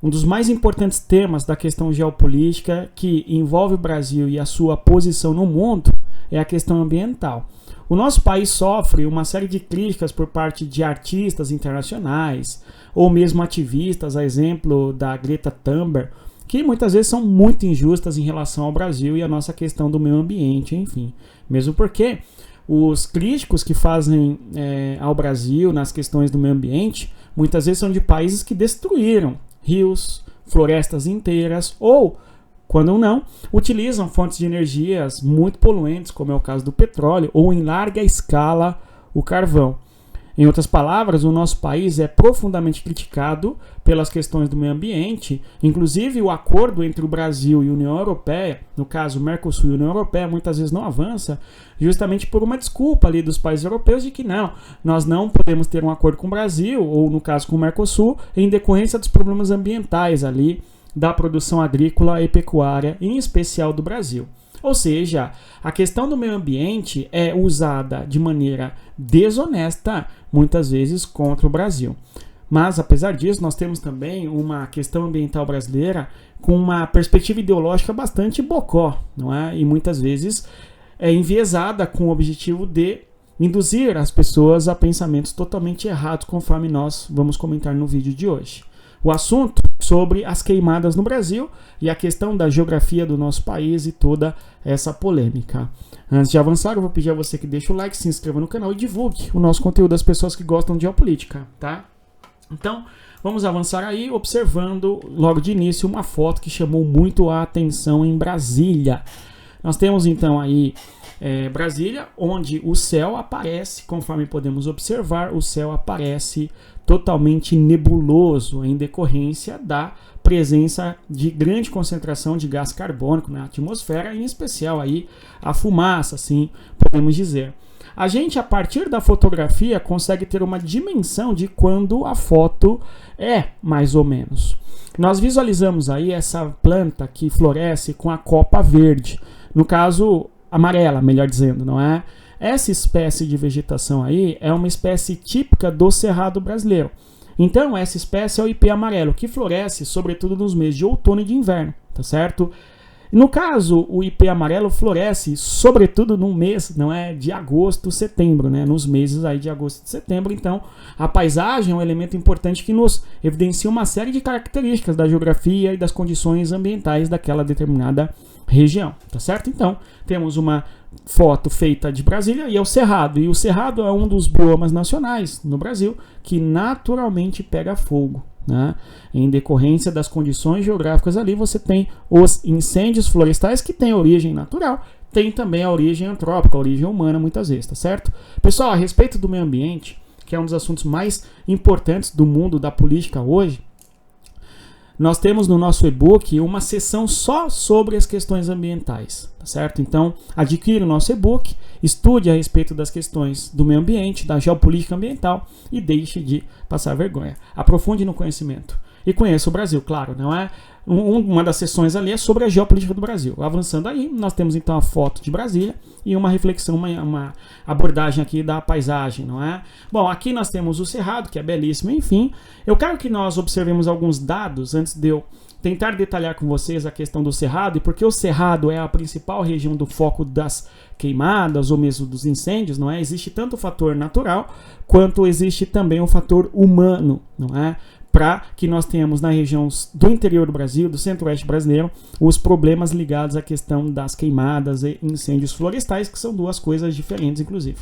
um dos mais importantes temas da questão geopolítica que envolve o Brasil e a sua posição no mundo é a questão ambiental. O nosso país sofre uma série de críticas por parte de artistas internacionais ou mesmo ativistas, a exemplo da Greta Thunberg, que muitas vezes são muito injustas em relação ao Brasil e a nossa questão do meio ambiente, enfim. Mesmo porque os críticos que fazem ao Brasil nas questões do meio ambiente, muitas vezes são de países que destruíram rios, florestas inteiras ou, quando não, utilizam fontes de energias muito poluentes, como é o caso do petróleo, ou em larga escala o carvão. Em outras palavras, o nosso país é profundamente criticado pelas questões do meio ambiente, inclusive o acordo entre o Brasil e a União Europeia, no caso Mercosul e União Europeia, muitas vezes não avança, justamente por uma desculpa ali dos países europeus de que não, nós não podemos ter um acordo com o Brasil, ou no caso com o Mercosul, em decorrência dos problemas ambientais ali, da produção agrícola e pecuária, em especial do Brasil. Ou seja, a questão do meio ambiente é usada de maneira desonesta, muitas vezes, contra o Brasil. Mas, apesar disso, nós temos também uma questão ambiental brasileira com uma perspectiva ideológica bastante bocó, não é? E muitas vezes é enviesada com o objetivo de induzir as pessoas a pensamentos totalmente errados, conforme nós vamos comentar no vídeo de hoje. O assunto sobre as queimadas no Brasil e a questão da geografia do nosso país e toda essa polêmica. Antes de avançar, eu vou pedir a você que deixe o like, se inscreva no canal e divulgue o nosso conteúdo às pessoas que gostam de geopolítica, tá? Então, vamos avançar aí observando logo de início uma foto que chamou muito a atenção em Brasília. Nós temos então aí Brasília, onde o céu aparece, conforme podemos observar, o céu aparece totalmente nebuloso em decorrência da presença de grande concentração de gás carbônico na atmosfera, em especial aí a fumaça, assim podemos dizer. A gente, a partir da fotografia, consegue ter uma dimensão de quando a foto é, mais ou menos. Nós visualizamos aí essa planta que floresce com a copa verde, no caso amarela, melhor dizendo, não é? Essa espécie de vegetação aí é uma espécie típica do Cerrado brasileiro. Então, essa espécie é o ipê amarelo, que floresce sobretudo nos meses de outono e de inverno, tá certo? No caso, o ipê amarelo floresce sobretudo no mês, não é, de agosto, setembro, né? Nos meses aí de agosto e setembro. Então, a paisagem é um elemento importante que nos evidencia uma série de características da geografia e das condições ambientais daquela determinada região, tá certo? Então, temos uma foto feita de Brasília e é o Cerrado. E o Cerrado é um dos biomas nacionais no Brasil que naturalmente pega fogo, né? Em decorrência das condições geográficas ali, você tem os incêndios florestais que têm origem natural, tem também a origem antrópica, a origem humana muitas vezes, tá certo? Pessoal, a respeito do meio ambiente, que é um dos assuntos mais importantes do mundo da política hoje, nós temos no nosso e-book uma seção só sobre as questões ambientais, tá certo? Então, adquira o nosso e-book, estude a respeito das questões do meio ambiente, da geopolítica ambiental e deixe de passar vergonha. Aprofunde no conhecimento. E conheça o Brasil, claro, não é? Uma das sessões ali é sobre a geopolítica do Brasil. Avançando aí, nós temos então a foto de Brasília e uma reflexão, uma abordagem aqui da paisagem, não é? Bom, aqui nós temos o Cerrado, que é belíssimo, enfim. Eu quero que nós observemos alguns dados antes de eu tentar detalhar com vocês a questão do Cerrado, e porque o Cerrado é a principal região do foco das queimadas ou mesmo dos incêndios, não é? Existe tanto o fator natural quanto existe também o fator humano, não é? Para que nós tenhamos na região do interior do Brasil, do centro-oeste brasileiro, os problemas ligados à questão das queimadas e incêndios florestais, que são duas coisas diferentes, inclusive.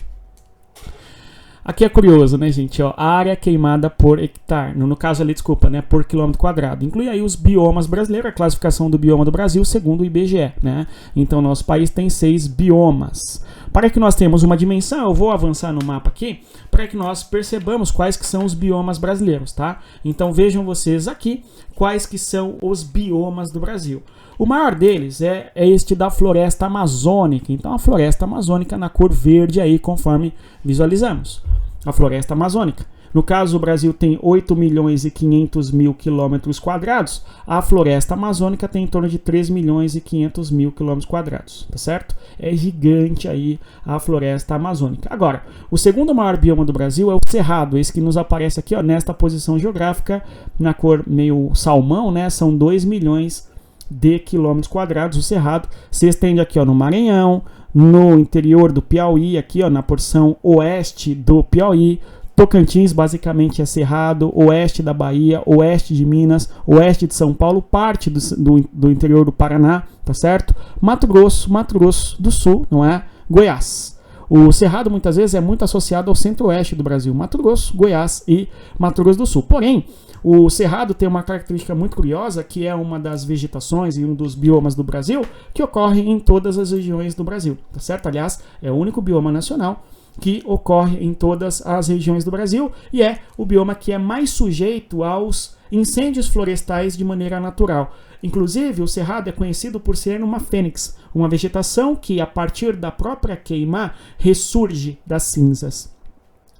Aqui é curioso, né, gente? Ó, área queimada por hectare, no caso ali, desculpa, né, por quilômetro quadrado. Inclui aí os biomas brasileiros, a classificação do bioma do Brasil, segundo o IBGE, né? Então, nosso país tem 6 biomas. Para que nós tenhamos uma dimensão, eu vou avançar no mapa aqui, para que nós percebamos quais que são os biomas brasileiros, tá? Então, vejam vocês aqui quais que são os biomas do Brasil. O maior deles é este da floresta amazônica. Então, a floresta amazônica na cor verde aí, conforme visualizamos. A floresta amazônica. No caso, o Brasil tem 8 milhões e 500 mil quilômetros quadrados, a floresta amazônica tem em torno de 3 milhões e 500 mil quilômetros quadrados, tá certo? É gigante aí a floresta amazônica. Agora, o segundo maior bioma do Brasil é o Cerrado, esse que nos aparece aqui, ó, nesta posição geográfica, na cor meio salmão, né? São 2 milhões de quilômetros quadrados. O Cerrado se estende aqui, ó, no Maranhão, no interior do Piauí, aqui, ó, na porção oeste do Piauí. Tocantins basicamente é Cerrado, oeste da Bahia, oeste de Minas, oeste de São Paulo, parte do interior do Paraná, tá certo? Mato Grosso do Sul, não é? Goiás. O Cerrado muitas vezes é muito associado ao centro-oeste do Brasil, Mato Grosso, Goiás e Mato Grosso do Sul. Porém, o Cerrado tem uma característica muito curiosa, que é uma das vegetações e um dos biomas do Brasil que ocorre em todas as regiões do Brasil, tá certo? Aliás, é o único bioma nacional que ocorre em todas as regiões do Brasil e é o bioma que é mais sujeito aos incêndios florestais de maneira natural. Inclusive, o Cerrado é conhecido por ser uma fênix, uma vegetação que, a partir da própria queima, ressurge das cinzas.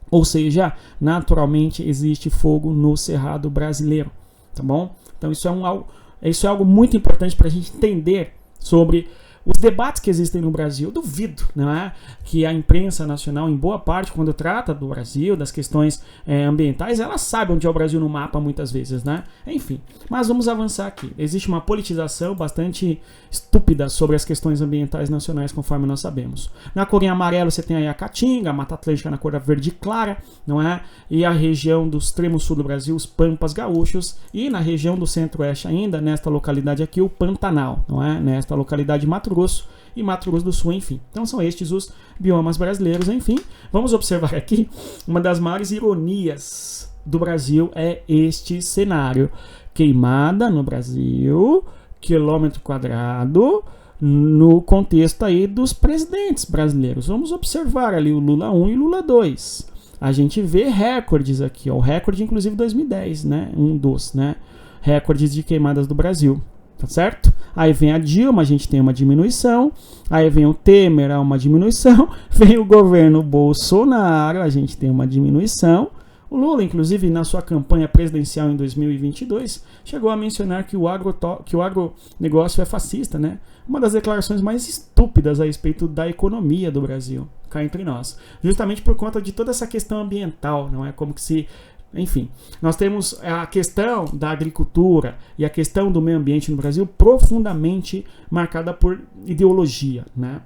Ou seja, naturalmente existe fogo no Cerrado brasileiro, tá bom? Então isso é algo muito importante para a gente entender sobre os debates que existem no Brasil. Eu duvido, não é, que a imprensa nacional, em boa parte, quando trata do Brasil, das questões ambientais, ela sabe onde é o Brasil no mapa muitas vezes, né? Enfim, mas vamos avançar aqui. Existe uma politização bastante estúpida sobre as questões ambientais nacionais, conforme nós sabemos. Na cor em amarelo você tem aí a Caatinga, a Mata Atlântica na cor verde clara, não é? E a região do extremo sul do Brasil, os Pampas Gaúchos, e na região do centro-oeste ainda, nesta localidade aqui, o Pantanal, não é? Nesta localidade Mato Grosso e Mato Grosso do Sul, enfim. Então são estes os biomas brasileiros, enfim. Vamos observar aqui, uma das maiores ironias do Brasil é este cenário. Queimada no Brasil, quilômetro quadrado, no contexto aí dos presidentes brasileiros. Vamos observar ali o Lula 1 e o Lula 2. A gente vê recordes aqui, ó, o recorde inclusive 2010, né? Um dos, né? Recordes de queimadas do Brasil. Tá certo? Aí vem a Dilma, a gente tem uma diminuição. Aí vem o Temer, há uma diminuição. Vem o governo Bolsonaro, a gente tem uma diminuição. O Lula, inclusive, na sua campanha presidencial em 2022, chegou a mencionar que o agronegócio é fascista, né? Uma das declarações mais estúpidas a respeito da economia do Brasil, cá entre nós. Justamente por conta de toda essa questão ambiental, não é? Como que se... Enfim, nós temos a questão da agricultura e a questão do meio ambiente no Brasil profundamente marcada por ideologia, né?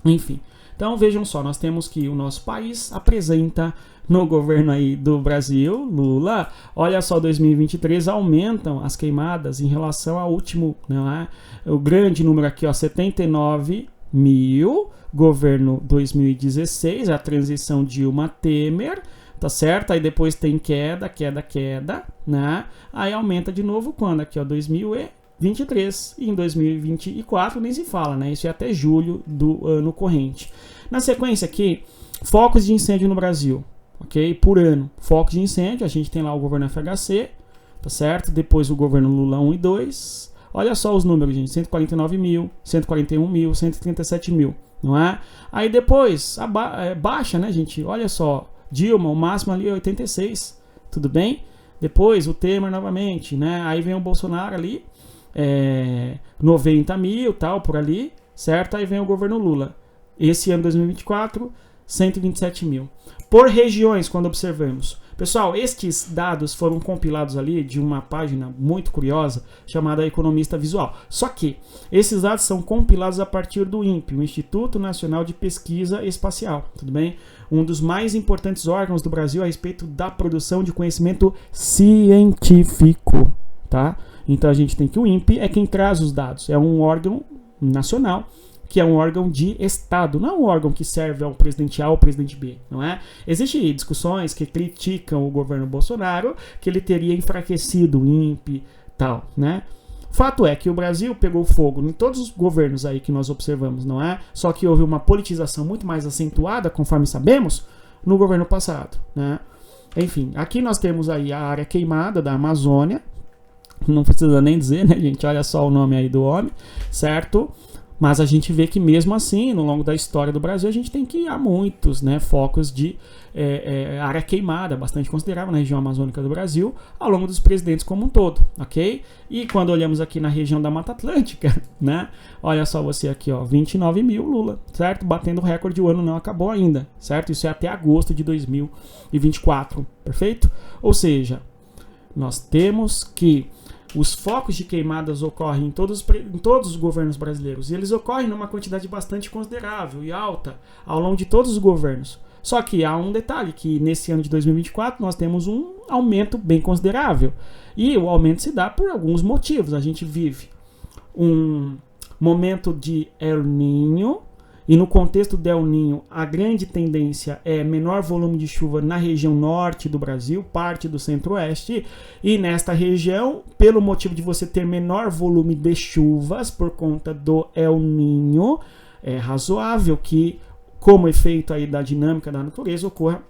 Enfim, então vejam só, nós temos que o nosso país apresenta no governo aí do Brasil, Lula, olha só, 2023 aumentam as queimadas em relação ao último, né? O grande número aqui, ó, 79 mil, governo 2016, a transição Dilma-Temer, tá certo? Aí depois tem queda, né? Aí aumenta de novo quando? Aqui, ó, 2023. E em 2024 nem se fala, né? Isso é até julho do ano corrente. Na sequência aqui, focos de incêndio no Brasil, ok? Por ano, focos de incêndio, a gente tem lá o governo FHC, tá certo? Depois o governo Lula 1 e 2. Olha só os números, gente. 149 mil, 141 mil, 137 mil, não é? Aí depois, baixa, né, gente? Olha só. Dilma, o máximo ali é 86, tudo bem? Depois o Temer novamente, né? Aí vem o Bolsonaro ali, 90 mil, tal, por ali, certo? Aí vem o governo Lula. Esse ano 2024, 127 mil. Por regiões, quando observamos. Pessoal, estes dados foram compilados ali de uma página muito curiosa chamada Economista Visual. Só que esses dados são compilados a partir do INPE, o Instituto Nacional de Pesquisa Espacial, tudo bem? Um dos mais importantes órgãos do Brasil a respeito da produção de conhecimento científico, tá? Então a gente tem que o INPE é quem traz os dados, é um órgão nacional, que é um órgão de Estado, não é um órgão que serve ao presidente A ou ao presidente B, não é? Existem discussões que criticam o governo Bolsonaro, que ele teria enfraquecido o INPE, tal, né? Fato é que o Brasil pegou fogo em todos os governos aí que nós observamos, não é? Só que houve uma politização muito mais acentuada, conforme sabemos, no governo passado, né? Enfim, aqui nós temos aí a área queimada da Amazônia, não precisa nem dizer, né, gente? Olha só o nome aí do homem, certo? Mas a gente vê que mesmo assim, no longo da história do Brasil, a gente tem que há muitos, né, focos de área queimada, bastante considerável na região amazônica do Brasil, ao longo dos presidentes como um todo, ok? E quando olhamos aqui na região da Mata Atlântica, né, olha só você aqui, ó, 29 mil Lula, certo? Batendo o recorde, o ano não acabou ainda, certo? Isso é até agosto de 2024, perfeito? Ou seja, nós temos que os focos de queimadas ocorrem em todos os governos brasileiros. E eles ocorrem numa quantidade bastante considerável e alta ao longo de todos os governos. Só que há um detalhe, que nesse ano de 2024 nós temos um aumento bem considerável. E o aumento se dá por alguns motivos. A gente vive um momento de El Niño, e no contexto do El Niño, a grande tendência é menor volume de chuva na região norte do Brasil, parte do centro-oeste, e nesta região, pelo motivo de você ter menor volume de chuvas por conta do El Niño, é razoável que, como efeito aí da dinâmica da natureza, ocorra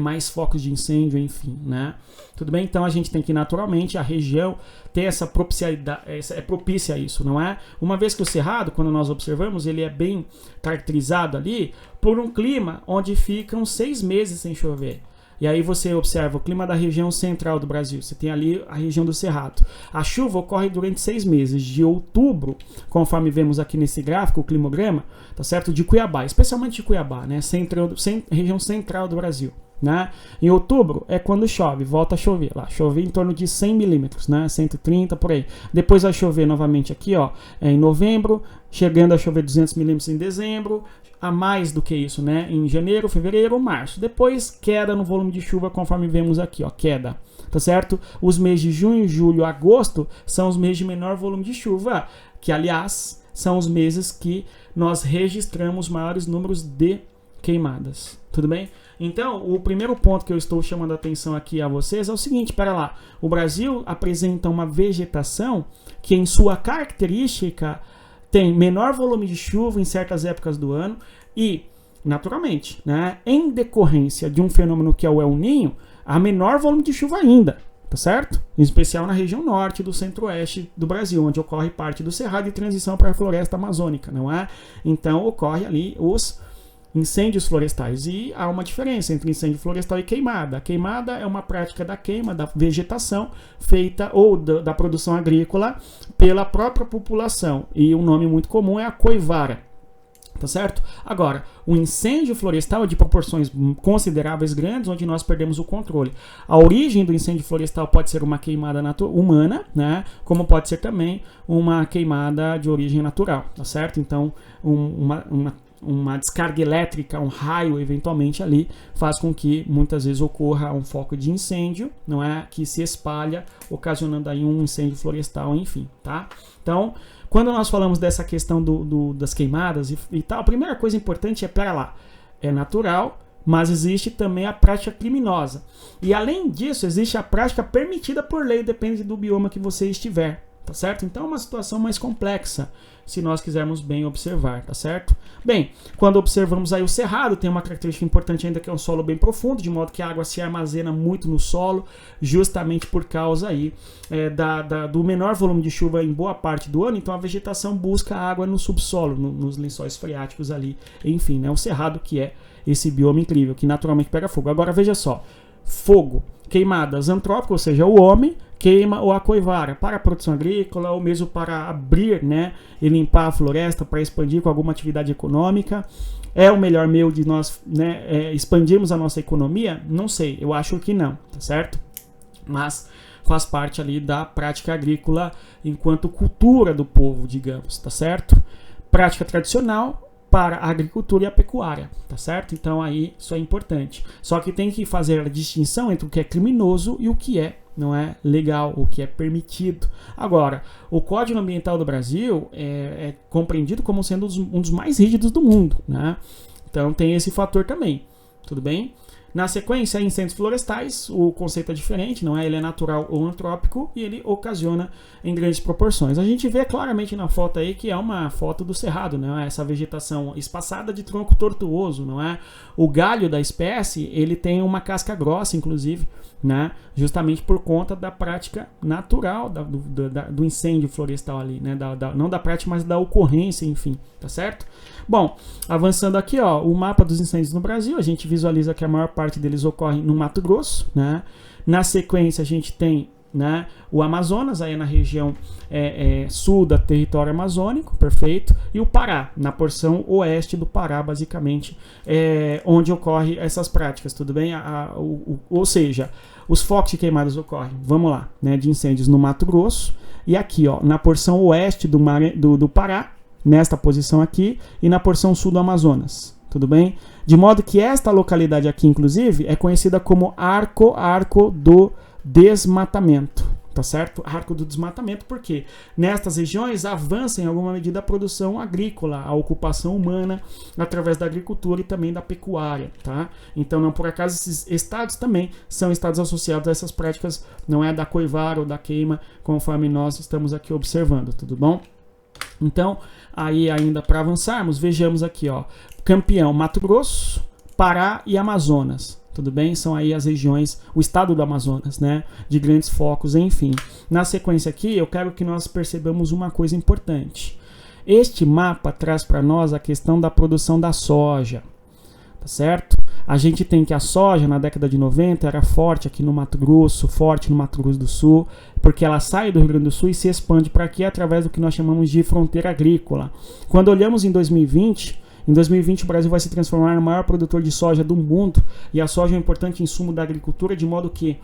mais focos de incêndio, enfim, né? Tudo bem? Então a gente tem que naturalmente a região ter essa propicialidade, é propícia a isso, não é? Uma vez que o Cerrado, quando nós observamos, ele é bem caracterizado ali por um clima onde ficam 6 meses sem chover. E aí você observa o clima da região central do Brasil. Você tem ali a região do Cerrado. A chuva ocorre durante 6 meses, de outubro, conforme vemos aqui nesse gráfico, o climograma, tá certo? De Cuiabá, especialmente de Cuiabá, né? Região central do Brasil. Né? Em outubro é quando chove, volta a chover lá, chover em torno de 100 milímetros, né? 130 por aí. Depois vai chover novamente aqui, ó, em novembro, chegando a chover 200 milímetros em dezembro, a mais do que isso, né? Em janeiro, fevereiro, março. Depois queda no volume de chuva, conforme vemos aqui, ó, queda, tá certo? Os meses de junho, julho, agosto são os meses de menor volume de chuva, que aliás são os meses que nós registramos maiores números de queimadas, tudo bem? Então, o primeiro ponto que eu estou chamando a atenção aqui a vocês é o seguinte, pera lá, o Brasil apresenta uma vegetação que em sua característica tem menor volume de chuva em certas épocas do ano e, naturalmente, né, em decorrência de um fenômeno que é o El Niño, há menor volume de chuva ainda, tá certo? Em especial na região norte do centro-oeste do Brasil, onde ocorre parte do Cerrado e transição para a floresta amazônica, não é? Então, ocorre ali os incêndios florestais. E há uma diferença entre incêndio florestal e queimada. A queimada é uma prática da queima da vegetação feita ou da produção agrícola pela própria população. E um nome muito comum é a coivara. Tá certo? Agora, o incêndio florestal é de proporções consideráveis grandes, onde nós perdemos o controle. A origem do incêndio florestal pode ser uma queimada humana, né? Como pode ser também uma queimada de origem natural, tá certo? Então, uma descarga elétrica, um raio eventualmente ali, faz com que muitas vezes ocorra um foco de incêndio, não é? Que se espalha, ocasionando aí um incêndio florestal, enfim, tá? Então, quando nós falamos dessa questão das queimadas e tal, a primeira coisa importante é, pera lá, é natural, mas existe também a prática criminosa. E além disso, existe a prática permitida por lei, depende do bioma que você estiver, tá certo? Então é uma situação mais complexa, se nós quisermos bem observar, tá certo? Bem, quando observamos aí o Cerrado, tem uma característica importante ainda que é um solo bem profundo, de modo que a água se armazena muito no solo, justamente por causa aí do menor volume de chuva em boa parte do ano, então a vegetação busca água no subsolo, nos lençóis freáticos ali, enfim, né? O Cerrado que é esse bioma incrível, que naturalmente pega fogo. Agora veja só, fogo, queimadas antrópicas, ou seja, o homem queima ou a coivara para a produção agrícola ou mesmo para abrir, né, e limpar a floresta para expandir com alguma atividade econômica. É o melhor meio de nós, né, expandirmos a nossa economia? Não sei, eu acho que não, tá certo? Mas faz parte ali da prática agrícola enquanto cultura do povo, digamos, tá certo? Prática tradicional para a agricultura e a pecuária, tá certo? Então aí isso é importante. Só que tem que fazer a distinção entre o que é criminoso e o que não é legal, o que é permitido. Agora, o Código Ambiental do Brasil é compreendido como sendo um dos mais rígidos do mundo, né? Então tem esse fator também, tudo bem? Na sequência, incêndios florestais, o conceito é diferente, não é? Ele é natural ou antrópico e ele ocasiona em grandes proporções. A gente vê claramente na foto aí que é uma foto do cerrado, não é? Essa vegetação espaçada de tronco tortuoso, não é? O galho da espécie, ele tem uma casca grossa, inclusive, né? Justamente por conta da prática natural do incêndio florestal ali, né? Não da prática, mas da ocorrência, enfim, tá certo? Bom, avançando aqui, ó, o mapa dos incêndios no Brasil, a gente visualiza que a maior parte deles ocorre no Mato Grosso, né? Na sequência a gente tem, né, o Amazonas, aí na região sul do território amazônico, perfeito, e o Pará, na porção oeste do Pará, basicamente, onde ocorrem essas práticas, tudo bem? Ou seja, os focos de queimadas ocorrem, vamos lá, né, de incêndios no Mato Grosso, e aqui, ó, na porção oeste do Pará, nesta posição aqui, e na porção sul do Amazonas, tudo bem? De modo que esta localidade aqui, inclusive, é conhecida como Arco do Desmatamento, tá certo? Arco do Desmatamento, porque nestas regiões avança em alguma medida a produção agrícola, a ocupação humana através da agricultura e também da pecuária, tá? Então, não por acaso, esses estados também são estados associados a essas práticas, não é da coivar ou da queima, conforme nós estamos aqui observando, tudo bom? Então, aí ainda para avançarmos, vejamos aqui, ó, campeão Mato Grosso, Pará e Amazonas. Tudo bem? São aí as regiões, o estado do Amazonas, né? De grandes focos, enfim. Na sequência aqui, eu quero que nós percebamos uma coisa importante. Este mapa traz para nós a questão da produção da soja, tá certo? A gente tem que a soja, na década de 90, era forte aqui no Mato Grosso, forte no Mato Grosso do Sul, porque ela sai do Rio Grande do Sul e se expande para aqui através do que nós chamamos de fronteira agrícola. Quando olhamos em 2020 o Brasil vai se transformar no maior produtor de soja do mundo, e a soja é um importante insumo da agricultura, de modo que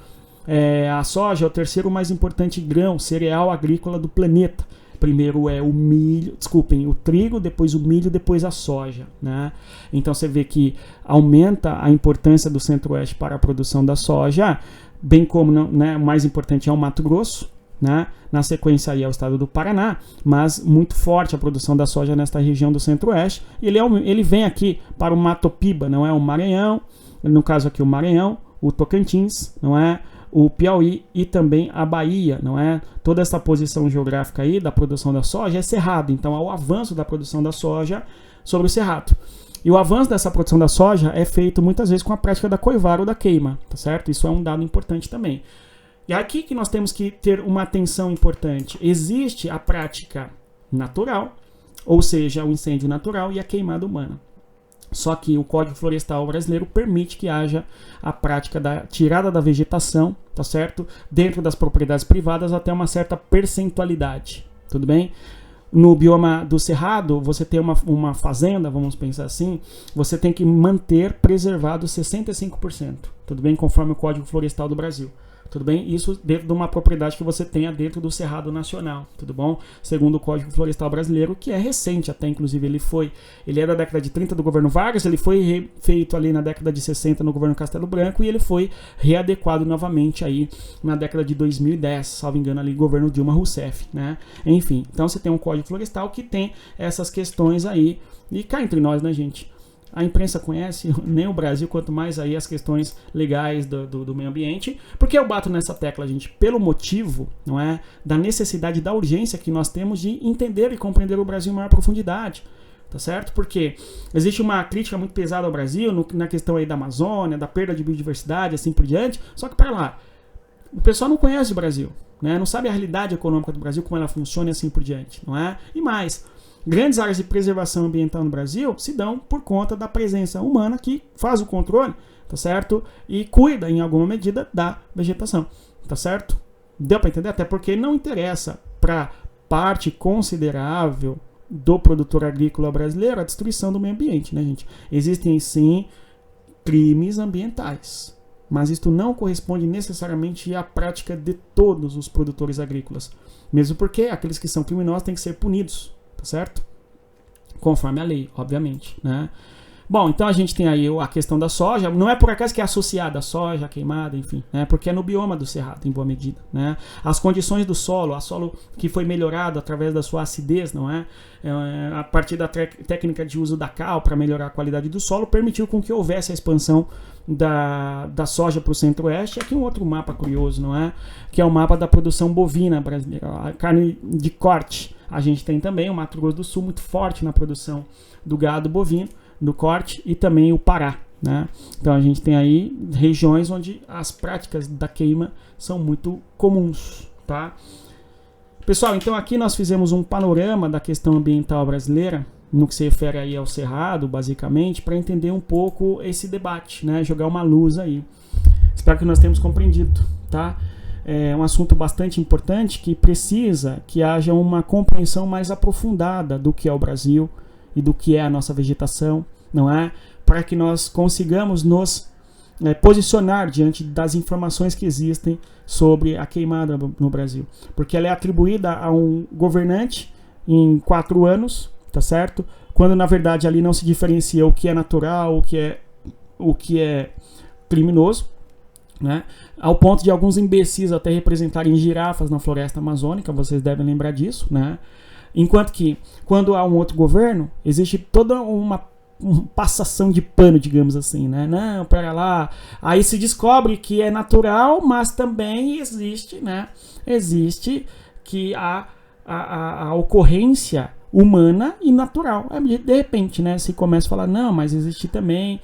a soja é o terceiro mais importante grão, cereal agrícola do planeta. Primeiro é o trigo, depois o milho, depois a soja, né? Então você vê que aumenta a importância do Centro-Oeste para a produção da soja, bem como, né, o mais importante é o Mato Grosso, né? Na sequência aí é o estado do Paraná, mas muito forte a produção da soja nesta região do Centro-Oeste. E ele vem aqui para o Mato Piba, não é? O Maranhão, no caso aqui o Maranhão, o Tocantins, não é? O Piauí e também a Bahia, não é? Toda essa posição geográfica aí da produção da soja é cerrado, então há o avanço da produção da soja sobre o cerrado. E o avanço dessa produção da soja é feito muitas vezes com a prática da coivar ou da queima, tá certo? Isso é um dado importante também. E aqui que nós temos que ter uma atenção importante. Existe a prática natural, ou seja, o incêndio natural e a queimada humana. Só que o Código Florestal brasileiro permite que haja a prática da tirada da vegetação, tá certo? Dentro das propriedades privadas até uma certa percentualidade, tudo bem? No bioma do Cerrado, você tem uma fazenda, vamos pensar assim, você tem que manter preservado 65%, tudo bem? Conforme o Código Florestal do Brasil. Tudo bem? Isso dentro de uma propriedade que você tenha dentro do Cerrado Nacional, tudo bom? Segundo o Código Florestal Brasileiro, que é recente até, inclusive ele é da década de 30 do governo Vargas, ele foi feito ali na década de 60 no governo Castelo Branco e ele foi readequado novamente aí na década de 2010, salvo engano ali, governo Dilma Rousseff, né? Enfim, então você tem um Código Florestal que tem essas questões aí, e cá entre nós, né, gente? A imprensa conhece nem o Brasil, quanto mais aí as questões legais do meio ambiente. Por que eu bato nessa tecla, gente? Pelo motivo, não é, da necessidade, da urgência que nós temos de entender e compreender o Brasil em maior profundidade, tá certo? Porque existe uma crítica muito pesada ao Brasil na questão aí da Amazônia, da perda de biodiversidade, assim por diante. Só que para lá, o pessoal não conhece o Brasil, né? Não sabe a realidade econômica do Brasil, como ela funciona e assim por diante, não é? E mais, grandes áreas de preservação ambiental no Brasil se dão por conta da presença humana que faz o controle, tá certo? E cuida, em alguma medida, da vegetação, tá certo? Deu para entender? Até porque não interessa para parte considerável do produtor agrícola brasileiro a destruição do meio ambiente, né, gente? Existem, sim, crimes ambientais, mas isto não corresponde necessariamente à prática de todos os produtores agrícolas, mesmo porque aqueles que são criminosos têm que ser punidos, tá certo? Conforme a lei, obviamente, né? Bom, então a gente tem aí a questão da soja. Não é por acaso que é associada à soja, à queimada, enfim, né? Porque é no bioma do Cerrado, em boa medida, né? As condições do solo, a solo que foi melhorado através da sua acidez, não é? A partir da técnica de uso da cal para melhorar a qualidade do solo, permitiu com que houvesse a expansão da soja para o centro-oeste. Aqui um outro mapa curioso, não é? Que é o mapa da produção bovina brasileira, a carne de corte. A gente tem também o Mato Grosso do Sul muito forte na produção do gado bovino, do corte, e também o Pará, né? Então a gente tem aí regiões onde as práticas da queima são muito comuns, tá? Pessoal, então aqui nós fizemos um panorama da questão ambiental brasileira, no que se refere aí ao Cerrado, basicamente, para entender um pouco esse debate, né? Jogar uma luz aí. Espero que nós tenhamos compreendido, tá? É um assunto bastante importante que precisa que haja uma compreensão mais aprofundada do que é o Brasil e do que é a nossa vegetação, não é? Para que nós consigamos nos posicionar diante das informações que existem sobre a queimada no Brasil. Porque ela é atribuída a um governante em 4 anos, tá certo? Quando na verdade ali não se diferencia o que é natural, o que é criminoso, né? Ao ponto de alguns imbecis até representarem girafas na floresta amazônica, vocês devem lembrar disso, né? Enquanto que, quando há um outro governo, existe toda uma passação de pano, digamos assim, né? Não, pera lá. Aí se descobre que é natural, mas também existe, né? Existe que a ocorrência humana e natural. De repente, né? Se começa a falar, não, mas existe também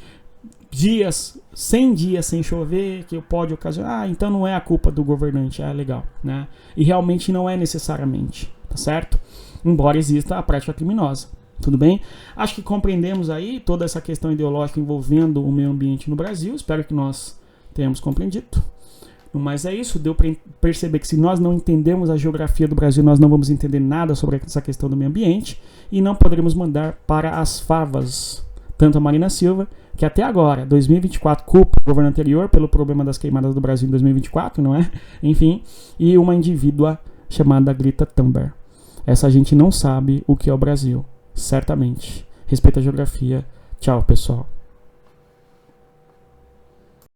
100 dias sem chover, que pode ocasionar, então não é a culpa do governante, legal, né? E realmente não é necessariamente, tá certo? Embora exista a prática criminosa, tudo bem? Acho que compreendemos aí toda essa questão ideológica envolvendo o meio ambiente no Brasil, espero que nós tenhamos compreendido. Mas é isso, deu para perceber que se nós não entendermos a geografia do Brasil, nós não vamos entender nada sobre essa questão do meio ambiente e não poderemos mandar para as favas, tanto a Marina Silva, que até agora, 2024, culpa o governo anterior pelo problema das queimadas do Brasil em 2024, não é? Enfim, e uma indivídua chamada Greta Thunberg. Essa gente não sabe o que é o Brasil, certamente. Respeita a geografia. Tchau, pessoal.